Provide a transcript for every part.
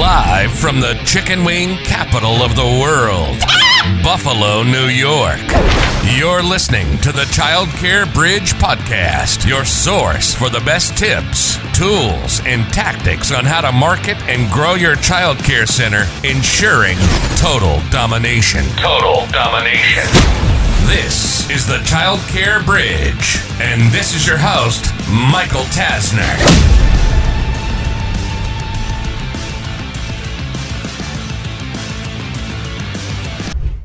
Live from the chicken wing capital of the world, Buffalo, New York. You're listening to the Childcare Bridge podcast, your source for the best tips, tools, and tactics on how to market and grow your childcare center, ensuring total domination. Total domination. This is the Childcare Bridge, and this is your host, Michael Tasner.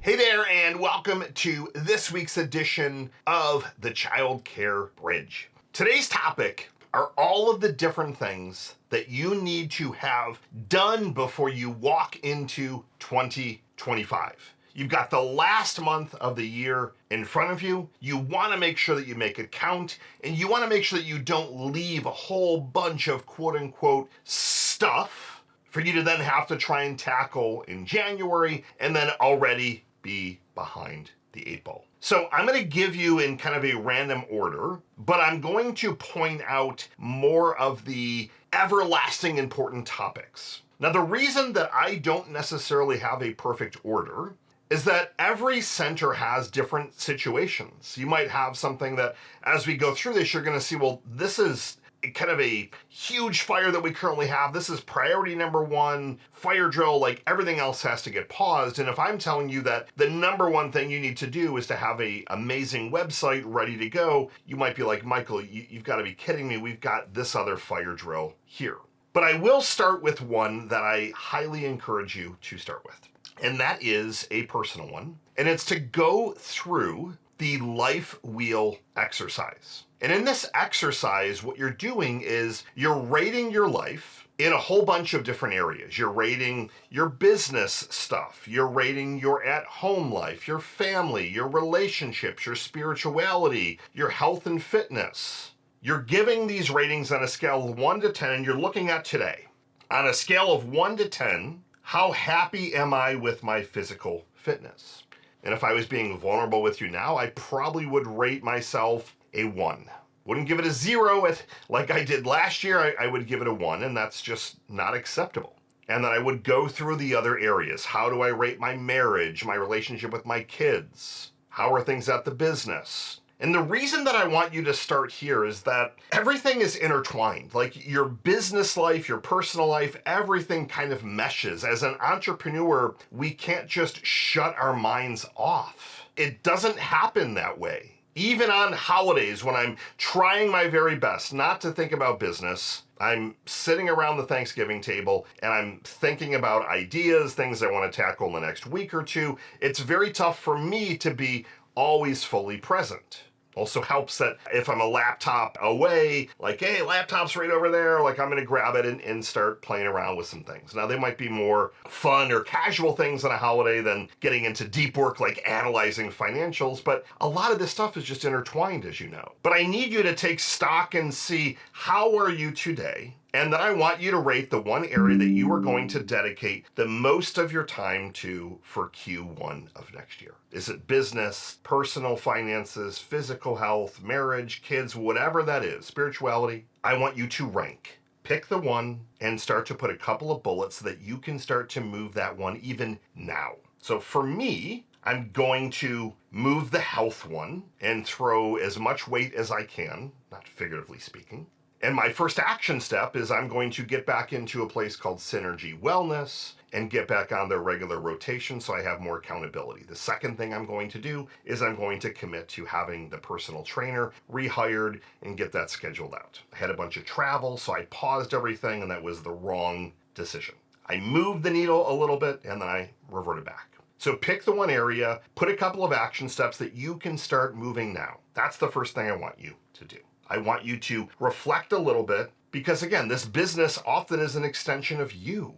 Hey there, and welcome to this week's edition of the Childcare Bridge. Today's topic are all of the different things that you need to have done before you walk into 2025. You've got the last month of the year in front of you. You want to make sure that you make it count, and you want to make sure that you don't leave a whole bunch of quote-unquote stuff for you to then have to try and tackle in January and then already be behind the eight ball. So I'm going to give you in kind of a random order, but I'm going to point out more of the everlasting important topics. Now, the reason that I don't necessarily have a perfect order is that every center has different situations. You might have something that as we go through this, you're going to see, well, this is kind of a huge fire that we currently have. This is priority number one, fire drill, like everything else has to get paused. And if I'm telling you that the number one thing you need to do is to have an amazing website ready to go, you might be like, Michael, you've got to be kidding me. We've got this other fire drill here. But I will start with one that I highly encourage you to start with. And that is a personal one. And it's to go through the life wheel exercise. And in this exercise, what you're doing is you're rating your life in a whole bunch of different areas. You're rating your business stuff. You're rating your at-home life, your family, your relationships, your spirituality, your health and fitness. You're giving these ratings on a scale of 1 to 10, and you're looking at today. On a scale of 1 to 10, how happy am I with my physical fitness? And if I was being vulnerable with you now, I probably would rate myself a 1. Wouldn't give it a 0 like I did last year. I would give it a 1, and that's just not acceptable. And then I would go through the other areas. How do I rate my marriage, my relationship with my kids? How are things at the business? And the reason that I want you to start here is that everything is intertwined. Like your business life, your personal life, everything kind of meshes. As an entrepreneur, we can't just shut our minds off. It doesn't happen that way. Even on holidays, when I'm trying my very best not to think about business, I'm sitting around the Thanksgiving table and I'm thinking about ideas, things I want to tackle in the next week or two. It's very tough for me to be always fully present. Also helps that if I'm a laptop away, like, hey, laptop's right over there, like I'm going to grab it and start playing around with some things. Now, they might be more fun or casual things on a holiday than getting into deep work like analyzing financials, but a lot of this stuff is just intertwined, as you know. But I need you to take stock and see, how are you today? And then I want you to rate the one area that you are going to dedicate the most of your time to for Q1 of next year. Is it business, personal finances, physical health, marriage, kids, whatever that is, spirituality? I want you to rank. Pick the one and start to put a couple of bullets so that you can start to move that one even now. So for me, I'm going to move the health one and throw as much weight as I can, not figuratively speaking. And my first action step is I'm going to get back into a place called Synergy Wellness and get back on their regular rotation so I have more accountability. The second thing I'm going to do is I'm going to commit to having the personal trainer rehired and get that scheduled out. I had a bunch of travel, so I paused everything, and that was the wrong decision. I moved the needle a little bit, and then I reverted back. So pick the one area, put a couple of action steps that you can start moving now. That's the first thing I want you to do. I want you to reflect a little bit because, again, this business often is an extension of you.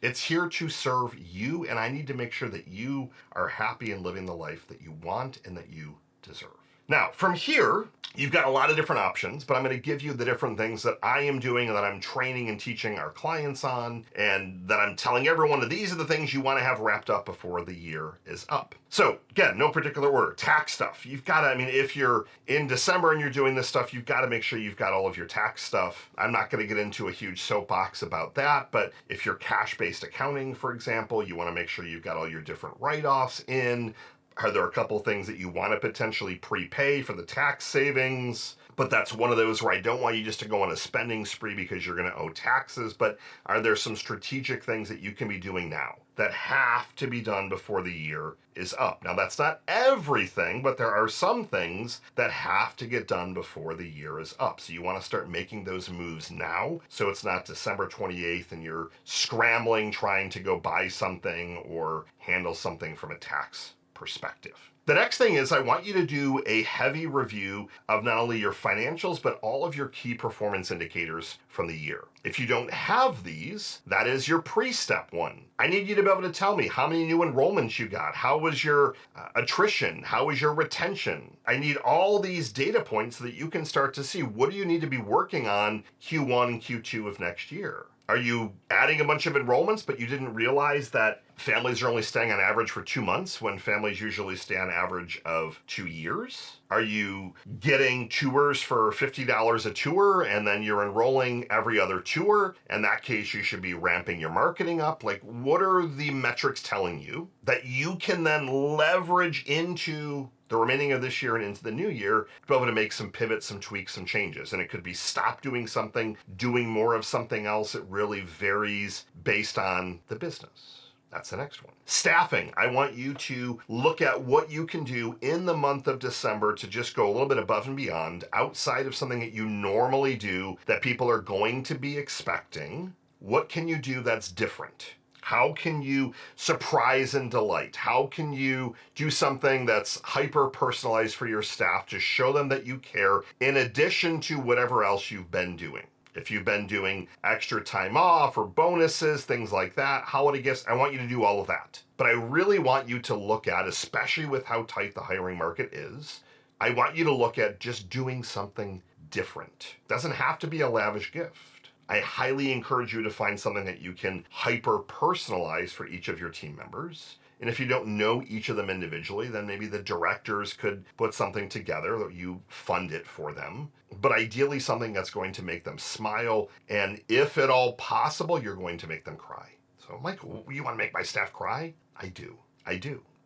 It's here to serve you, and I need to make sure that you are happy and living the life that you want and that you deserve. Now, from here, you've got a lot of different options, but I'm going to give you the different things that I am doing and that I'm training and teaching our clients on, and that I'm telling everyone that these are the things you want to have wrapped up before the year is up. So again, no particular order. Tax stuff. You've got to, if you're in December and you're doing this stuff, you've got to make sure you've got all of your tax stuff. I'm not going to get into a huge soapbox about that, but if you're cash-based accounting, for example, you want to make sure you've got all your different write-offs in. Are there a couple things that you want to potentially prepay for the tax savings? But that's one of those where I don't want you just to go on a spending spree because you're going to owe taxes. But are there some strategic things that you can be doing now that have to be done before the year is up? Now, that's not everything, but there are some things that have to get done before the year is up. So you want to start making those moves now, so it's not December 28th and you're scrambling trying to go buy something or handle something from a tax perspective. The next thing is I want you to do a heavy review of not only your financials, but all of your key performance indicators from the year. If you don't have these, that is your pre-step one. I need you to be able to tell me how many new enrollments you got. How was your attrition? How was your retention? I need all these data points so that you can start to see what do you need to be working on Q1 and Q2 of next year. Are you adding a bunch of enrollments, but you didn't realize that families are only staying on average for 2 months when families usually stay on average of 2 years? Are you getting tours for $50 a tour and then you're enrolling every other tour? In that case, you should be ramping your marketing up. Like, what are the metrics telling you that you can then leverage into the remaining of this year and into the new year to be able to make some pivots, some tweaks, some changes? And it could be stop doing something, doing more of something else. It really varies based on the business. That's the next one. Staffing. I want you to look at what you can do in the month of December to just go a little bit above and beyond outside of something that you normally do that people are going to be expecting. What can you do that's different? How can you surprise and delight? How can you do something that's hyper personalized for your staff to show them that you care in addition to whatever else you've been doing? If you've been doing extra time off or bonuses, things like that, holiday gifts, I want you to do all of that. But I really want you to look at, especially with how tight the hiring market is, I want you to look at just doing something different. Doesn't have to be a lavish gift. I highly encourage you to find something that you can hyper personalize for each of your team members. And if you don't know each of them individually, then maybe the directors could put something together that you fund it for them. But ideally something that's going to make them smile. And if at all possible, you're going to make them cry. So, Michael, you want to make my staff cry? I do.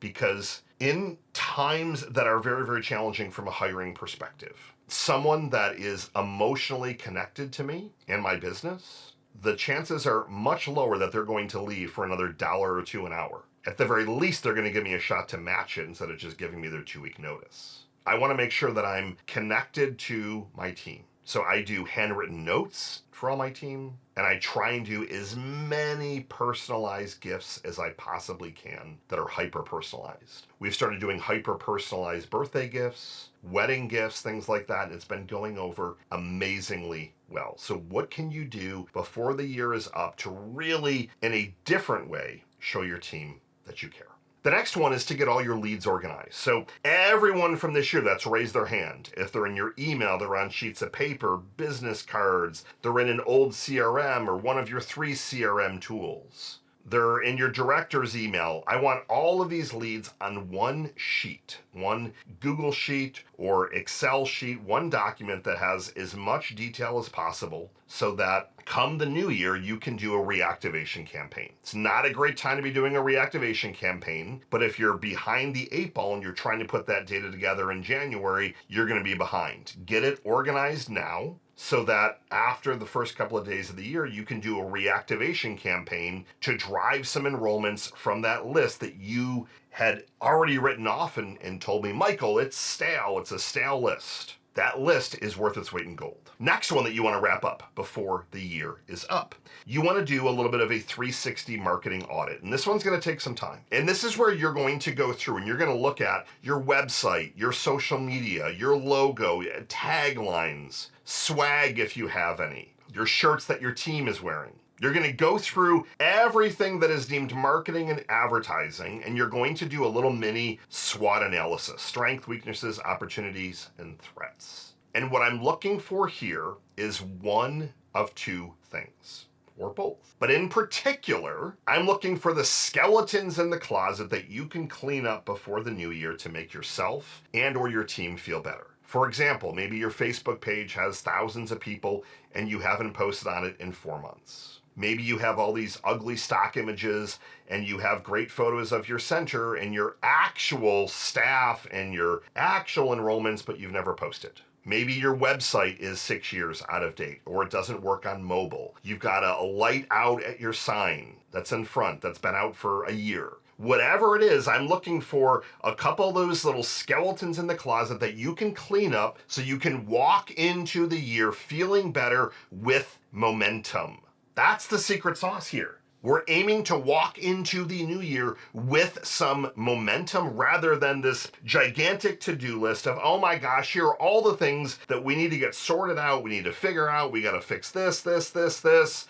Because in times that are very, very challenging from a hiring perspective, someone that is emotionally connected to me and my business, the chances are much lower that they're going to leave for another $1 or $2 an hour. At the very least, they're going to give me a shot to match it instead of just giving me their 2-week notice. I want to make sure that I'm connected to my team. So I do handwritten notes for all my team, and I try and do as many personalized gifts as I possibly can that are hyper-personalized. We've started doing hyper-personalized birthday gifts, wedding gifts, things like that, and it's been going over amazingly well. So what can you do before the year is up to really, in a different way, show your team that you care? The next one is to get all your leads organized. So everyone from this year that's raised their hand, if they're in your email, they're on sheets of paper, business cards, they're in an old CRM or one of your 3 CRM tools, they're in your director's email. I want all of these leads on one sheet, one Google sheet or Excel sheet, one document that has as much detail as possible so that come the new year, you can do a reactivation campaign. It's not a great time to be doing a reactivation campaign, but if you're behind the 8 ball and you're trying to put that data together in January, you're going to be behind. Get it organized now so that after the first couple of days of the year, you can do a reactivation campaign to drive some enrollments from that list that you had already written off and told me, Michael, it's stale. It's a stale list. That list is worth its weight in gold. Next one that you want to wrap up before the year is up. You want to do a little bit of a 360 marketing audit. And this one's going to take some time. And this is where you're going to go through and you're going to look at your website, your social media, your logo, taglines, swag if you have any, your shirts that your team is wearing. You're going to go through everything that is deemed marketing and advertising, and you're going to do a little mini SWOT analysis: strengths, weaknesses, opportunities, and threats. And what I'm looking for here is one of two things, or both. But in particular, I'm looking for the skeletons in the closet that you can clean up before the new year to make yourself and or your team feel better. For example, maybe your Facebook page has thousands of people and you haven't posted on it in 4 months. Maybe you have all these ugly stock images and you have great photos of your center and your actual staff and your actual enrollments, but you've never posted. Maybe your website is 6 years out of date, or it doesn't work on mobile. You've got a light out at your sign that's in front that's been out for a year. Whatever it is, I'm looking for a couple of those little skeletons in the closet that you can clean up so you can walk into the year feeling better with momentum. That's the secret sauce here. We're aiming to walk into the new year with some momentum rather than this gigantic to-do list of, oh my gosh, here are all the things that we need to get sorted out, we need to figure out, we got to fix this.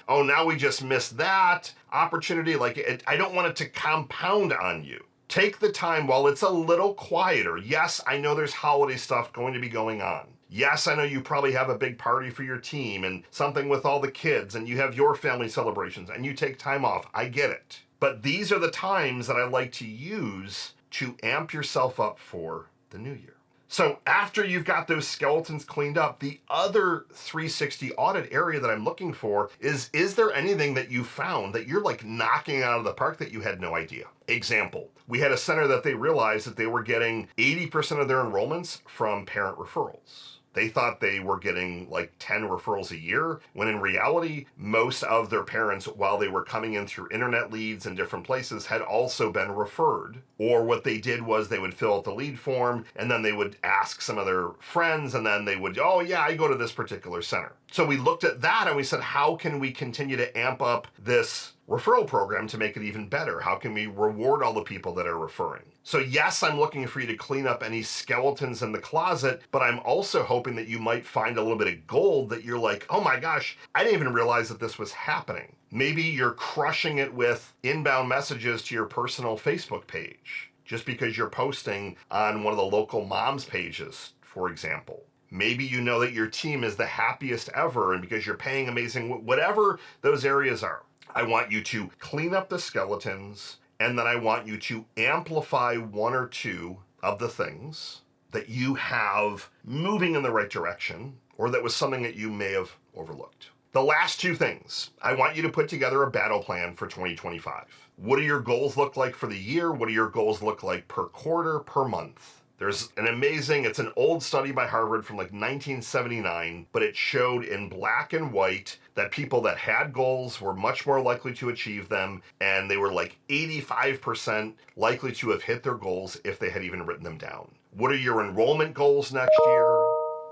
Oh, now we just missed that opportunity. I don't want it to compound on you. Take the time while it's a little quieter. Yes, I know there's holiday stuff going to be going on. Yes, I know you probably have a big party for your team and something with all the kids, and you have your family celebrations and you take time off. I get it. But these are the times that I like to use to amp yourself up for the new year. So after you've got those skeletons cleaned up, the other 360 audit area that I'm looking for is there anything that you found that you're knocking out of the park that you had no idea? Example, we had a center that they realized that they were getting 80% of their enrollments from parent referrals. They thought they were getting 10 referrals a year, when in reality, most of their parents, while they were coming in through internet leads and different places, had also been referred. Or what they did was they would fill out the lead form, and then they would ask some of their friends, and then they would, oh yeah, I go to this particular center. So we looked at that and we said, how can we continue to amp up this referral program to make it even better? How can we reward all the people that are referring? So yes, I'm looking for you to clean up any skeletons in the closet, but I'm also hoping that you might find a little bit of gold that you're like, oh my gosh, I didn't even realize that this was happening. Maybe you're crushing it with inbound messages to your personal Facebook page, just because you're posting on one of the local moms pages, for example. Maybe you know that your team is the happiest ever, and because you're paying amazing, whatever those areas are. I want you to clean up the skeletons, and then I want you to amplify one or two of the things that you have moving in the right direction, or that was something that you may have overlooked. The last two things, I want you to put together a battle plan for 2025. What do your goals look like for the year? What do your goals look like per quarter, per month? There's it's an old study by Harvard from 1979, but it showed in black and white that people that had goals were much more likely to achieve them, and they were 85% likely to have hit their goals if they had even written them down. What are your enrollment goals next year?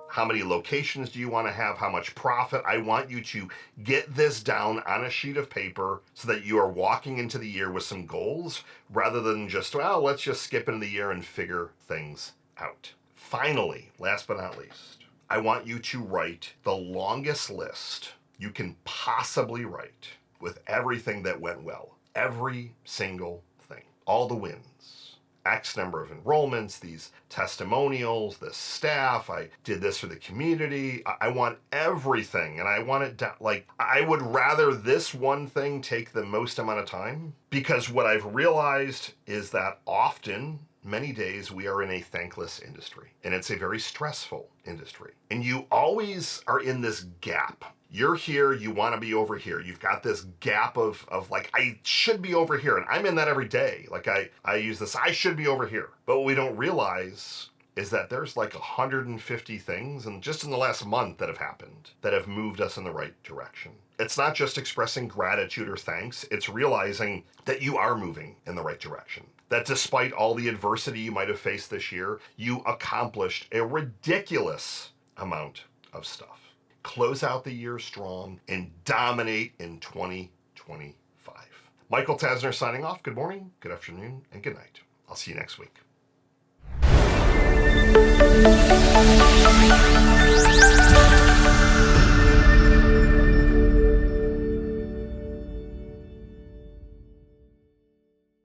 How many locations do you want to have? How much profit? I want you to get this down on a sheet of paper so that you are walking into the year with some goals rather than just, let's just skip into the year and figure things out. Finally, last but not least, I want you to write the longest list you can possibly write with everything that went well. Every single thing. All the wins. X number of enrollments, these testimonials, this staff, I did this for the community. I want everything, and I want it down. I would rather this one thing take the most amount of time, because what I've realized is that often, many days, we are in a thankless industry, and it's a very stressful industry. And you always are in this gap. You're here, you want to be over here. You've got this gap of I should be over here. And I'm in that every day. I use this, I should be over here. But what we don't realize is that there's 150 things, and just in the last month that have happened, that have moved us in the right direction. It's not just expressing gratitude or thanks. It's realizing that you are moving in the right direction. That despite all the adversity you might have faced this year, you accomplished a ridiculous amount of stuff. Close out the year strong and dominate in 2025. Michael Tasner signing off. Good morning, good afternoon, and good night. I'll see you next week.